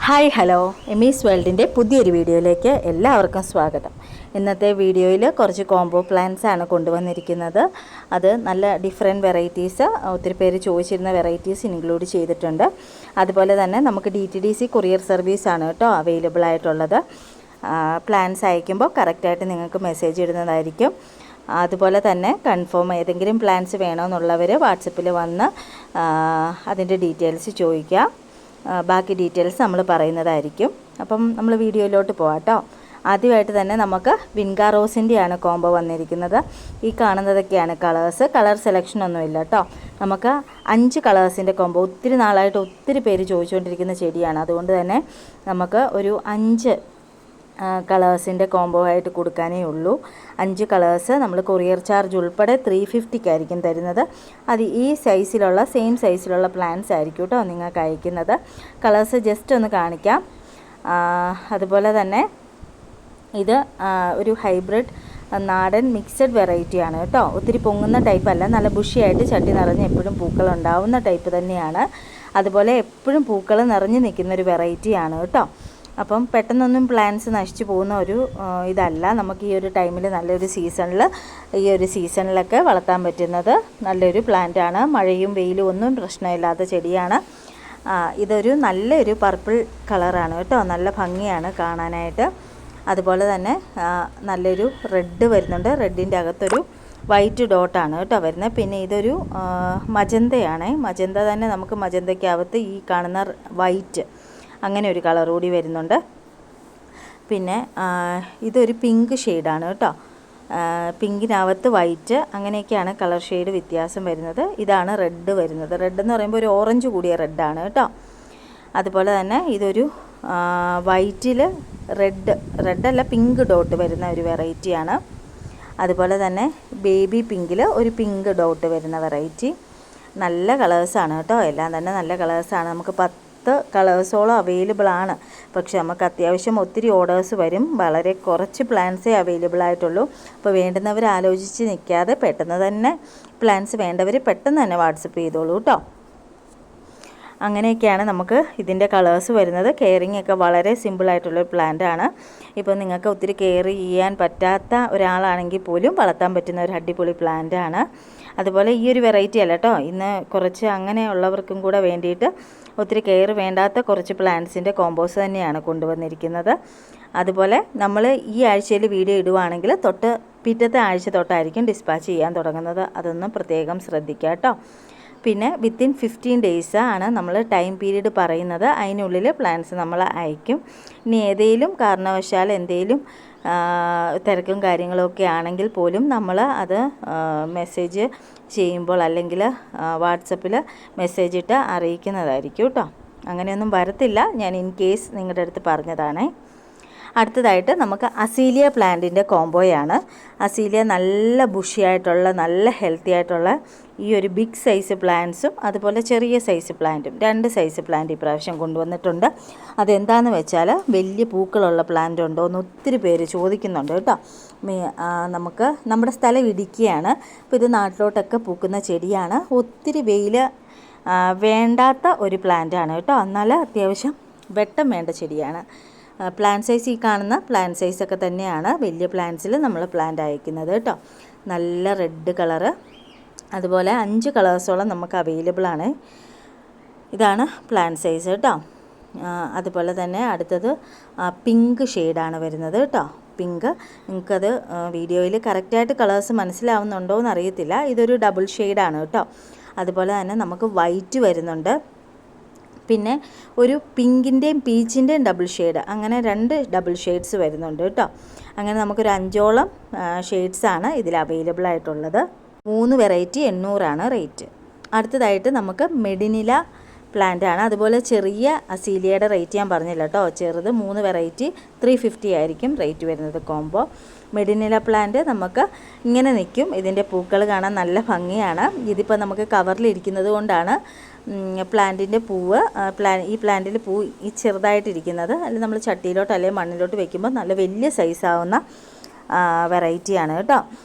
Hi hello എമീസ് വേൾഡിൻ്റെ പുതിയൊരു വീഡിയോയിലേക്ക് എല്ലാവർക്കും സ്വാഗതം. ഇന്നത്തെ വീഡിയോയിൽ കുറച്ച് കോംബോ പ്ലാൻസ് ആണ് കൊണ്ടുവന്നിരിക്കുന്നത്. അത് നല്ല ഡിഫറെൻറ്റ് വെറൈറ്റീസ്, ഒത്തിരി പേര് ചോദിച്ചിരുന്ന വെറൈറ്റീസ് ഇൻക്ലൂഡ് ചെയ്തിട്ടുണ്ട്. അതുപോലെ തന്നെ നമുക്ക് DTDC കൊറിയർ സർവീസാണ് കേട്ടോ അവൈലബിൾ ആയിട്ടുള്ളത്. പ്ലാൻസ് അയക്കുമ്പോൾ കറക്റ്റായിട്ട് നിങ്ങൾക്ക് മെസ്സേജ് ഇടുന്നതായിരിക്കും. അതുപോലെ തന്നെ കൺഫേം ഏതെങ്കിലും പ്ലാൻസ് വേണമെന്നുള്ളവർ വാട്സപ്പിൽ വന്ന് അതിൻ്റെ ഡീറ്റെയിൽസ് ചോദിക്കുക. ബാക്കി ഡീറ്റെയിൽസ് നമ്മൾ പറയുന്നതായിരിക്കും. അപ്പം നമ്മൾ വീഡിയോയിലോട്ട് പോകാം കേട്ടോ. ആദ്യമായിട്ട് തന്നെ നമുക്ക് വിൻഗാ റോസിൻ്റെയാണ് കോംബോ വന്നിരിക്കുന്നത്. ഈ കാണുന്നതൊക്കെയാണ് കളേഴ്സ്. കളർ സെലക്ഷൻ ഒന്നുമില്ല കേട്ടോ. നമുക്ക് 5 കളേഴ്സിൻ്റെ കോംബോ. ഒത്തിരി നാളായിട്ട് ഒത്തിരി പേര് ചോദിച്ചുകൊണ്ടിരിക്കുന്ന ചെടിയാണ്. അതുകൊണ്ട് തന്നെ നമുക്ക് ഒരു 5 കളേഴ്സിൻ്റെ കോംബോ ആയിട്ട് കൊടുക്കാനേ ഉള്ളൂ. 5 കളേഴ്സ് നമ്മൾ കൊറിയർ ചാർജ് ഉൾപ്പെടെ 350 തരുന്നത്. അത് ഈ സൈസിലുള്ള സെയിം സൈസിലുള്ള പ്ലാന്റ്സ് ആയിരിക്കും കേട്ടോ നിങ്ങൾക്ക് അയക്കുന്നത്. കളേഴ്സ് ജസ്റ്റ് ഒന്ന് കാണിക്കാം. അതുപോലെ തന്നെ ഇത് ഒരു ഹൈബ്രിഡ് നാടൻ മിക്സഡ് വെറൈറ്റിയാണ് കേട്ടോ. ഒത്തിരി പൊങ്ങുന്ന ടൈപ്പല്ല, നല്ല ബുഷിയായിട്ട് ചട്ടി നിറഞ്ഞ് എപ്പോഴും പൂക്കൾ ഉണ്ടാവുന്ന ടൈപ്പ് തന്നെയാണ്. അതുപോലെ എപ്പോഴും പൂക്കൾ നിറഞ്ഞ് നിൽക്കുന്നൊരു വെറൈറ്റിയാണ് കേട്ടോ. അപ്പം പെട്ടെന്നൊന്നും പ്ലാന്റ്സ് നശിച്ചു പോകുന്ന ഒരു ഇതല്ല. നമുക്ക് ഈ ഒരു ടൈമിൽ നല്ലൊരു സീസണിലൊക്കെ വളർത്താൻ പറ്റുന്നത് നല്ലൊരു പ്ലാന്റാണ്. മഴയും വെയിലും ഒന്നും പ്രശ്നമില്ലാത്ത ചെടിയാണ്. ഇതൊരു നല്ലൊരു പർപ്പിൾ കളറാണ് കേട്ടോ. നല്ല ഭംഗിയാണ് കാണാനായിട്ട്. അതുപോലെ തന്നെ നല്ലൊരു റെഡ് വരുന്നുണ്ട്. റെഡിൻ്റെ അകത്തൊരു വൈറ്റ് ഡോട്ടാണ് കേട്ടോ വരുന്നത്. പിന്നെ ഇതൊരു മജന്തയാണ്. മജന്ത തന്നെ നമുക്ക് മജന്തയ്ക്കകത്ത് ഈ കാണുന്ന വൈറ്റ് അങ്ങനെ ഒരു കളർ കൂടി വരുന്നുണ്ട്. പിന്നെ ഇതൊരു പിങ്ക് ഷെയ്ഡാണ് കേട്ടോ. പിങ്കിനകത്ത് വൈറ്റ് അങ്ങനെയൊക്കെയാണ് കളർ ഷെയ്ഡ് വ്യത്യാസം വരുന്നത്. ഇതാണ് റെഡ് വരുന്നത്. റെഡ് എന്ന് പറയുമ്പോൾ ഒരു ഓറഞ്ച് കൂടിയ റെഡാണ് കേട്ടോ. അതുപോലെ തന്നെ ഇതൊരു വൈറ്റിൽ റെഡല്ല പിങ്ക് ഡോട്ട് വരുന്ന ഒരു വെറൈറ്റിയാണ്. അതുപോലെ തന്നെ ബേബി പിങ്കിൽ ഒരു പിങ്ക് ഡോട്ട് വരുന്ന വെറൈറ്റി. നല്ല കളേഴ്സാണ് കേട്ടോ. എല്ലാം തന്നെ നല്ല കളേഴ്സാണ്. നമുക്ക് 10 കളേഴ്സോളം അവൈലബിൾ ആണ്. പക്ഷെ നമുക്ക് അത്യാവശ്യം ഒത്തിരി ഓർഡേഴ്സ് വരും. വളരെ കുറച്ച് പ്ലാൻസേ അവൈലബിൾ ആയിട്ടുള്ളൂ. അപ്പോൾ വേണ്ടുന്നവർ ആലോചിച്ച് നിൽക്കാതെ പെട്ടെന്ന് തന്നെ പ്ലാൻസ് വേണ്ടവർ പെട്ടെന്ന് തന്നെ വാട്സപ്പ് ചെയ്തോളൂ കേട്ടോ. അങ്ങനെയൊക്കെയാണ് നമുക്ക് ഇതിൻ്റെ കളേഴ്സ് വരുന്നത്. കെയറിങ് ഒക്കെ വളരെ സിമ്പിളായിട്ടുള്ളൊരു പ്ലാന്റാണ്. ഇപ്പോൾ നിങ്ങൾക്ക് ഒത്തിരി കെയർ ചെയ്യാൻ പറ്റാത്ത ഒരാളാണെങ്കിൽ പോലും വളർത്താൻ പറ്റുന്ന ഒരു അടിപൊളി പ്ലാന്റാണ്. അതുപോലെ ഈ ഒരു വെറൈറ്റി അല്ല കേട്ടോ. ഇന്ന് കുറച്ച് അങ്ങനെയുള്ളവർക്കും കൂടെ വേണ്ടിയിട്ട് ഒത്തിരി കെയർ വേണ്ടാത്ത കുറച്ച് പ്ലാന്റ്സിൻ്റെ കോമ്പോസ് തന്നെയാണ് കൊണ്ടുവന്നിരിക്കുന്നത്. അതുപോലെ നമ്മൾ ഈ ആഴ്ചയിൽ വീഡിയോ ഇടുവാണെങ്കിൽ പിറ്റത്തെ ആഴ്ച തൊട്ടായിരിക്കും ഡിസ്പാച്ച് ചെയ്യാൻ തുടങ്ങുന്നത്. അതൊന്നും പ്രത്യേകം ശ്രദ്ധിക്കുക കേട്ടോ. പിന്നെ വിത്തിൻ 15 ഡേയ്സ് ആണ് നമ്മൾ ടൈം പീരീഡ് പറയുന്നത്. അതിനുള്ളിൽ പ്ലാൻസ് നമ്മൾ അയക്കും. ഇനി ഏതെങ്കിലും കാരണവശാൽ എന്തെങ്കിലും തിരക്കും കാര്യങ്ങളൊക്കെ ആണെങ്കിൽ പോലും നമ്മൾ അത് മെസ്സേജ് ചെയ്യുമ്പോൾ അല്ലെങ്കിൽ വാട്സപ്പിൽ മെസ്സേജ് ഇട്ട് അറിയിക്കുന്നതായിരിക്കും കേട്ടോ. അങ്ങനെയൊന്നും വരത്തില്ല. ഞാൻ ഇൻ കേസ് നിങ്ങളുടെ അടുത്ത് പറഞ്ഞതാണേ. അടുത്തതായിട്ട് നമുക്ക് അസീലിയ പ്ലാന്റിൻ്റെ കോംബോയാണ്. അസീലിയ നല്ല ബുഷിയായിട്ടുള്ള നല്ല ഹെൽത്തി ആയിട്ടുള്ള ഈ ഒരു ബിഗ് സൈസ് പ്ലാന്റ്സും അതുപോലെ ചെറിയ സൈസ് പ്ലാന്റും 2 സൈസ് പ്ലാന്റ് ഇപ്രാവശ്യം കൊണ്ടുവന്നിട്ടുണ്ട്. അതെന്താണെന്ന് വെച്ചാൽ വലിയ പൂക്കളുള്ള പ്ലാന്റ് ഉണ്ടോ എന്ന് ഒത്തിരി പേര് ചോദിക്കുന്നുണ്ട് കേട്ടോ. നമുക്ക് നമ്മുടെ സ്ഥലം ഇടുക്കിയാണ്. അപ്പോൾ ഇത് നാട്ടിലോട്ടൊക്കെ പൂക്കുന്ന ചെടിയാണ്. ഒത്തിരി വെയിൽ വേണ്ടാത്ത ഒരു പ്ലാന്റാണ് കേട്ടോ. എന്നാൽ അത്യാവശ്യം വെട്ടം വേണ്ട ചെടിയാണ്. പ്ലാന്റ് സൈസ് ഈ കാണുന്ന പ്ലാന്റ് സൈസൊക്കെ തന്നെയാണ് വലിയ പ്ലാന്റ്സിൽ നമ്മൾ പ്ലാന്റ് അയക്കുന്നത് കേട്ടോ. നല്ല റെഡ് കളറ്. അതുപോലെ 5 കളേഴ്സോളം നമുക്ക് അവൈലബിൾ ആണ്. ഇതാണ് പ്ലാന്റ് സൈസ് കേട്ടോ. അതുപോലെ തന്നെ അടുത്തത് പിങ്ക് ഷെയ്ഡാണ് വരുന്നത് കേട്ടോ. പിങ്ക് നിങ്ങൾക്കത് വീഡിയോയിൽ കറക്റ്റായിട്ട് കളേഴ്സ് മനസ്സിലാവുന്നുണ്ടോ എന്ന് അറിയത്തില്ല. ഇതൊരു ഡബിൾ ഷെയ്ഡാണ് കേട്ടോ. അതുപോലെ തന്നെ നമുക്ക് വൈറ്റ് വരുന്നുണ്ട്. പിന്നെ ഒരു പിങ്കിൻ്റെയും പീച്ചിൻ്റെയും ഡബിൾ ഷെയ്ഡ്, അങ്ങനെ 2 ഡബിൾ ഷെയ്ഡ്സ് വരുന്നുണ്ട് കേട്ടോ. അങ്ങനെ നമുക്കൊരു 5ഓളം ഷെയ്ഡ്സാണ് ഇതിൽ അവൈലബിൾ ആയിട്ടുള്ളത്. 3 വെറൈറ്റി 800 റേറ്റ്. അടുത്തതായിട്ട് നമുക്ക് മെഡിനില പ്ലാന്റ് ആണ്. അതുപോലെ ചെറിയ അസീലിയയുടെ റേറ്റ് ഞാൻ പറഞ്ഞില്ല കേട്ടോ. ചെറുത് 3 വെറൈറ്റി 350 ആയിരിക്കും റേറ്റ് വരുന്നത് കോംബോ. മെഡിനില പ്ലാന്റ് നമുക്ക് ഇങ്ങനെ നിൽക്കും. ഇതിൻ്റെ പൂക്കൾ കാണാൻ നല്ല ഭംഗിയാണ്. ഇതിപ്പോൾ നമുക്ക് കവറിലിരിക്കുന്നത് കൊണ്ടാണ് പ്ലാന്റിൻ്റെ പൂവ് ഈ പ്ലാന്റിൽ പൂ ഈ ചെറുതായിട്ടിരിക്കുന്നത്. അല്ലെങ്കിൽ നമ്മൾ ചട്ടിയിലോട്ട് അല്ലെങ്കിൽ മണ്ണിലോട്ട് വെക്കുമ്പോൾ നല്ല വലിയ സൈസാവുന്ന വെറൈറ്റിയാണ് കേട്ടോ.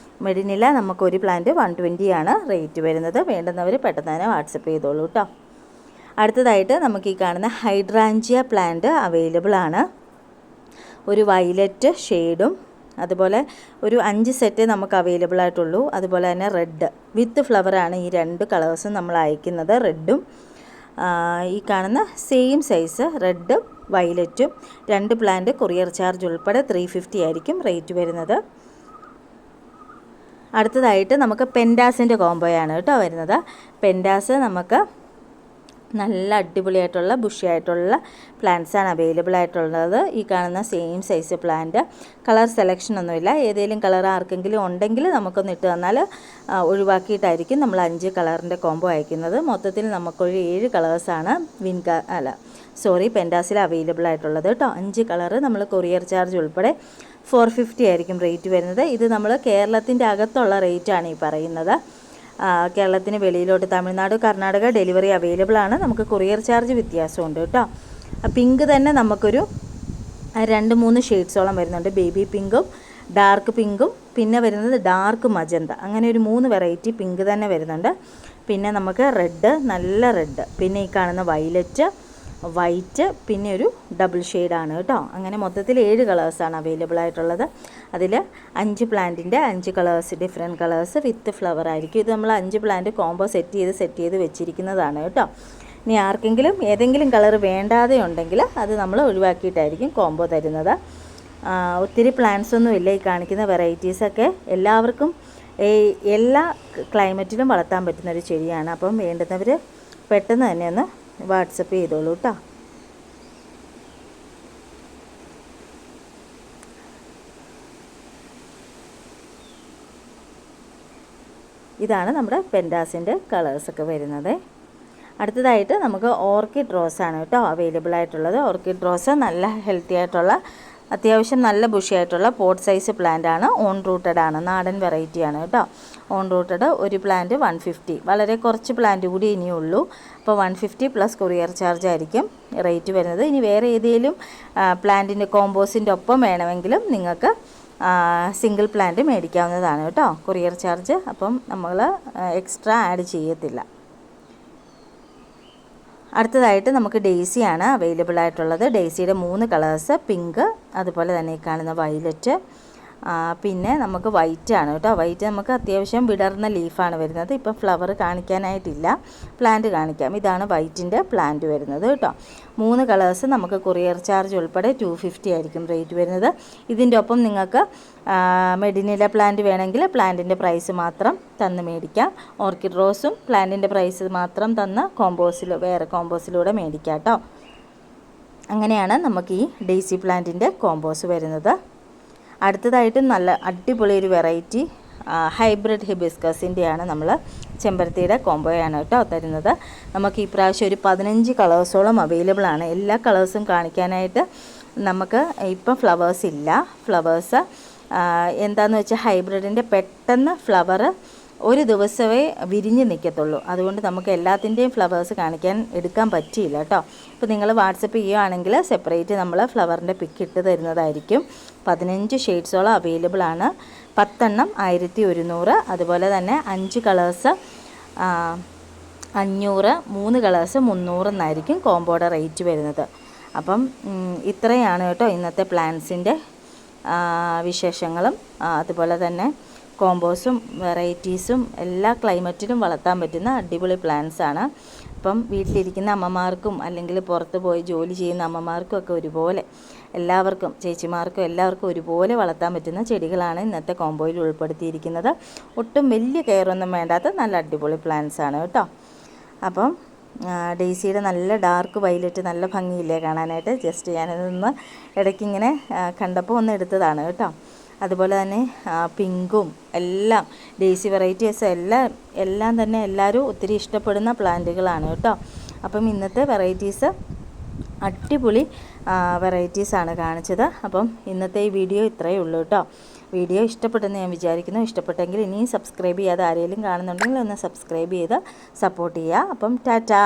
മെഡിനില നമുക്കൊരു പ്ലാന്റ് 120 ആണ് റേറ്റ് വരുന്നത്. വേണ്ടുന്നവർ പെട്ടെന്ന് തന്നെ വാട്സപ്പ് ചെയ്തോളൂ കേട്ടോ. അടുത്തതായിട്ട് നമുക്ക് ഈ കാണുന്ന ഹൈഡ്രാഞ്ചിയ പ്ലാന്റ് അവൈലബിൾ ആണ്. ഒരു വയലറ്റ് ഷെയ്ഡും അതുപോലെ ഒരു 5 സെറ്റ് നമുക്ക് അവൈലബിൾ ആയിട്ടുള്ളൂ. അതുപോലെ തന്നെ റെഡ് വിത്ത് ഫ്ലവറാണ് ഈ 2 കളേഴ്സും നമ്മൾ അയക്കുന്നത്. റെഡും ഈ കാണുന്ന സെയിം സൈസ് റെഡും വയലറ്റും 2 പ്ലാന്റ് കൊറിയർ ചാർജ് ഉൾപ്പെടെ 350 ആയിരിക്കും റേറ്റ് വരുന്നത്. അടുത്തതായിട്ട് നമുക്ക് പെൻഡാസിൻ്റെ കോംബോയാണ് കേട്ടോ വരുന്നത്. പെൻഡാസ് നമുക്ക് നല്ല അടിപൊളിയായിട്ടുള്ള ബുഷിയായിട്ടുള്ള പ്ലാന്റ്സാണ് അവൈലബിൾ ആയിട്ടുള്ളത്. ഈ കാണുന്ന same size plant. Colour selection ഒന്നുമില്ല. ഏതെങ്കിലും കളർ ആർക്കെങ്കിലും ഉണ്ടെങ്കിൽ നമുക്കൊന്ന് ഇട്ട് തന്നാൽ ഒഴിവാക്കിയിട്ടായിരിക്കും നമ്മൾ 5 കളറിൻ്റെ കോംബോ അയക്കുന്നത്. മൊത്തത്തിൽ നമുക്കൊരു 7 കളേഴ്സാണ് പെൻഡാസിൽ അവൈലബിൾ ആയിട്ടുള്ളത് കേട്ടോ. 5 കളറ് നമ്മൾ കൊറിയർ ചാർജ് ഉൾപ്പെടെ 450 ആയിരിക്കും റേറ്റ് വരുന്നത്. ഇത് നമ്മൾ കേരളത്തിൻ്റെ അകത്തുള്ള റേറ്റാണ് ഈ പറയുന്നത്. കേരളത്തിന് വെളിയിലോട്ട് തമിഴ്നാട്, കർണാടക ഡെലിവറി അവൈലബിൾ ആണ്. നമുക്ക് കൊറിയർ ചാർജ് വ്യത്യാസമുണ്ട് കേട്ടോ. പിങ്ക് തന്നെ നമുക്കൊരു 2-3 ഷെയ്ഡ്സോളം വരുന്നുണ്ട്. ബേബി പിങ്കും ഡാർക്ക് പിങ്കും പിന്നെ വരുന്നത് ഡാർക്ക് മജന്ത, അങ്ങനെ ഒരു 3 വെറൈറ്റി പിങ്ക് തന്നെ വരുന്നുണ്ട്. പിന്നെ നമുക്ക് റെഡ്, നല്ല റെഡ്, പിന്നെ ഈ കാണുന്ന വൈറ്റ്, പിന്നെ ഒരു ഡബിൾ ഷെയ്ഡാണ് കേട്ടോ. അങ്ങനെ മൊത്തത്തിൽ 7 കളേഴ്സാണ് അവൈലബിൾ ആയിട്ടുള്ളത്. അതിൽ 5 പ്ലാന്റിൻ്റെ 5 കളേഴ്സ്, ഡിഫറെൻറ്റ് കളേഴ്സ് വിത്ത് ഫ്ലവർ ആയിരിക്കും. ഇത് നമ്മൾ 5 പ്ലാന്റ് കോംബോ സെറ്റ് ചെയ്ത് വെച്ചിരിക്കുന്നതാണ് കേട്ടോ. ഇനി ആർക്കെങ്കിലും ഏതെങ്കിലും കളർ വേണ്ടാതെ ഉണ്ടെങ്കിൽ അത് നമ്മൾ ഒഴിവാക്കിയിട്ടായിരിക്കും കോംബോ തരുന്നത്. ഒത്തിരി പ്ലാന്റ്സ് ഒന്നും ഇല്ല. ഈ കാണിക്കുന്ന വെറൈറ്റീസൊക്കെ എല്ലാവർക്കും എല്ലാ ക്ലൈമറ്റിലും വളർത്താൻ പറ്റുന്നൊരു ചെടിയാണ്. അപ്പം വേണ്ടുന്നവർ പെട്ടെന്ന് തന്നെ ഒന്ന് വാട്സപ്പ് ചെയ്തോളൂ കേട്ടോ. ഇതാണ് നമ്മുടെ പെൻഡാസിൻ്റെ കളേഴ്സൊക്കെ വരുന്നത്. അടുത്തതായിട്ട് നമുക്ക് ഓർക്കിഡ് റോസാണ് കേട്ടോ അവൈലബിൾ ആയിട്ടുള്ളത്. ഓർക്കിഡ് റോസ് നല്ല ഹെൽത്തി ആയിട്ടുള്ള, അത്യാവശ്യം നല്ല ബുഷിയായിട്ടുള്ള പോട്ട് സൈസ് പ്ലാന്റ് ആണ്. ഓൺ റൂട്ടഡ് ആണ്, നാടൻ വെറൈറ്റിയാണ് കേട്ടോ. ഓൺ റൂട്ടഡ് ഒരു പ്ലാന്റ് 150. വളരെ കുറച്ച് പ്ലാന്റ് കൂടി ഇനിയുള്ളൂ. അപ്പോൾ 150 പ്ലസ് കൊറിയർ ചാർജ് ആയിരിക്കും റേറ്റ് വരുന്നത്. ഇനി വേറെ ഏതെങ്കിലും പ്ലാന്റിൻ്റെ കോമ്പോസിൻ്റെ ഒപ്പം വേണമെങ്കിലും നിങ്ങൾക്ക് സിംഗിൾ പ്ലാന്റ് മേടിക്കാവുന്നതാണ് കേട്ടോ. കൊറിയർ ചാർജ് അപ്പം നമ്മൾ എക്സ്ട്രാ ആഡ് ചെയ്യത്തില്ല. അടുത്തതായിട്ട് നമുക്ക് ഡെയ്സിയാണ് അവൈലബിൾ ആയിട്ടുള്ളത്. ഡെയ്സിയുടെ 3 കളേഴ്സ്, പിങ്ക്, അതുപോലെ തന്നെ ഈ കാണുന്ന വയലറ്റ്, പിന്നെ നമുക്ക് വൈറ്റ് ആണ് കേട്ടോ. വൈറ്റ് നമുക്ക് അത്യാവശ്യം വിടർന്ന ലീഫാണ് വരുന്നത്. ഇപ്പം ഫ്ലവർ കാണിക്കാനായിട്ടില്ല, പ്ലാന്റ് കാണിക്കാം. ഇതാണ് വൈറ്റിൻ്റെ പ്ലാന്റ് വരുന്നത് കേട്ടോ. 3 കളേഴ്സ് നമുക്ക് കൊറിയർ ചാർജ് ഉൾപ്പെടെ 250 ആയിരിക്കും റേറ്റ് വരുന്നത്. ഇതിൻ്റെ ഒപ്പം നിങ്ങൾക്ക് മെഡിനില പ്ലാന്റ് വേണമെങ്കിൽ പ്ലാന്റിൻ്റെ പ്രൈസ് മാത്രം തന്ന് മേടിക്കാം. ഓർക്കിഡ് റോസും പ്ലാന്റിൻ്റെ പ്രൈസ് മാത്രം തന്ന് വേറെ കോമ്പോസിലൂടെ മേടിക്കാം കേട്ടോ. അങ്ങനെയാണ് നമുക്ക് ഈ ഡെയ്സി പ്ലാന്റിൻ്റെ കോമ്പോസ് വരുന്നത്. അടുത്തതായിട്ട് നല്ല അടിപൊളി ഒരു വെറൈറ്റി ഹൈബ്രിഡ് ഹിബിസ്കസിൻ്റെയാണ് നമ്മൾ ചെമ്പരത്തിയുടെ കോംബോയാണ് കേട്ടോ തരുന്നത്. നമുക്ക് ഈ പ്രാവശ്യം ഒരു 15 കളേഴ്സോളം അവൈലബിൾ ആണ്. എല്ലാ കളേഴ്സും കാണിക്കാനായിട്ട് നമുക്ക് ഇപ്പം ഫ്ലവേഴ്സ് ഇല്ല. ഫ്ലവേഴ്സ് എന്താണെന്ന് വെച്ചാൽ ഹൈബ്രിഡിൻ്റെ പെട്ടെന്ന് ഫ്ലവർ ഒരു ദിവസമേ വിരിഞ്ഞ് നിൽക്കത്തുള്ളൂ. അതുകൊണ്ട് നമുക്ക് എല്ലാത്തിൻ്റെയും ഫ്ലവേഴ്സ് എടുക്കാൻ പറ്റിയില്ല കേട്ടോ. ഇപ്പോൾ നിങ്ങൾ വാട്സപ്പ് ചെയ്യുകയാണെങ്കിൽ സെപ്പറേറ്റ് നമ്മൾ ഫ്ലവറിൻ്റെ പിക്ക് ഇട്ട് തരുന്നതായിരിക്കും. 15 ഷെയ്ഡ്സോളം അവൈലബിൾ ആണ്. 10 എണ്ണം 1100. അതുപോലെ തന്നെ 5 കളേഴ്സ് 500, 3 കളേഴ്സ് 300 എന്നായിരിക്കും കോംബോയുടെ റേറ്റ് വരുന്നത്. അപ്പം ഇത്രയാണ് കേട്ടോ ഇന്നത്തെ പ്ലാന്റ്സിൻ്റെ വിശേഷങ്ങളും അതുപോലെ തന്നെ കോമ്പോസും വെറൈറ്റീസും എല്ലാ ക്ലൈമറ്റിലും വളർത്താൻ പറ്റുന്ന അടിപൊളി പ്ലാന്റ്സ് ആണ്. അപ്പം വീട്ടിലിരിക്കുന്ന അമ്മമാർക്കും അല്ലെങ്കിൽ പുറത്ത് പോയി ജോലി ചെയ്യുന്ന അമ്മമാർക്കും ഒക്കെ ഒരുപോലെ എല്ലാവർക്കും, ചേച്ചിമാർക്കും എല്ലാവർക്കും ഒരുപോലെ വളർത്താൻ പറ്റുന്ന ചെടികളാണ് ഇന്നത്തെ കോംബോയിൽ ഉൾപ്പെടുത്തിയിരിക്കുന്നത്. ഒട്ടും വലിയ കെയറൊന്നും വേണ്ടാത്ത നല്ല അടിപൊളി പ്ലാന്റ്സ് ആണ് കേട്ടോ. അപ്പം ഡെയ്സിയുടെ നല്ല ഡാർക്ക് വയലറ്റ് നല്ല ഭംഗിയില്ലേ കാണാനായിട്ട്. ജസ്റ്റ് ഞാനതൊന്ന് ഇടയ്ക്കിങ്ങനെ കണ്ടപ്പോൾ ഒന്ന് എടുത്തതാണ് കേട്ടോ. അതുപോലെ തന്നെ പിങ്കും എല്ലാം ഡെയ്സി വെറൈറ്റീസ് എല്ലാം തന്നെ എല്ലാവരും ഒത്തിരി ഇഷ്ടപ്പെടുന്ന പ്ലാന്റുകളാണ് കേട്ടോ. അപ്പം ഇന്നത്തെ വെറൈറ്റീസ് അടിപൊളി വെറൈറ്റീസാണ് കാണിച്ചത്. അപ്പം ഇന്നത്തെ ഈ വീഡിയോ ഇത്രയേ ഉള്ളൂ കേട്ടോ. വീഡിയോ ഇഷ്ടപ്പെട്ടെന്ന് ഞാൻ വിചാരിക്കുന്നു. ഇഷ്ടപ്പെട്ടെങ്കിൽ ഇനിയും സബ്സ്ക്രൈബ് ചെയ്യാതെ ആരെങ്കിലും കാണുന്നുണ്ടെങ്കിൽ ഒന്ന് സബ്സ്ക്രൈബ് ചെയ്ത് സപ്പോർട്ട് ചെയ്യുക. അപ്പം ടാറ്റാ.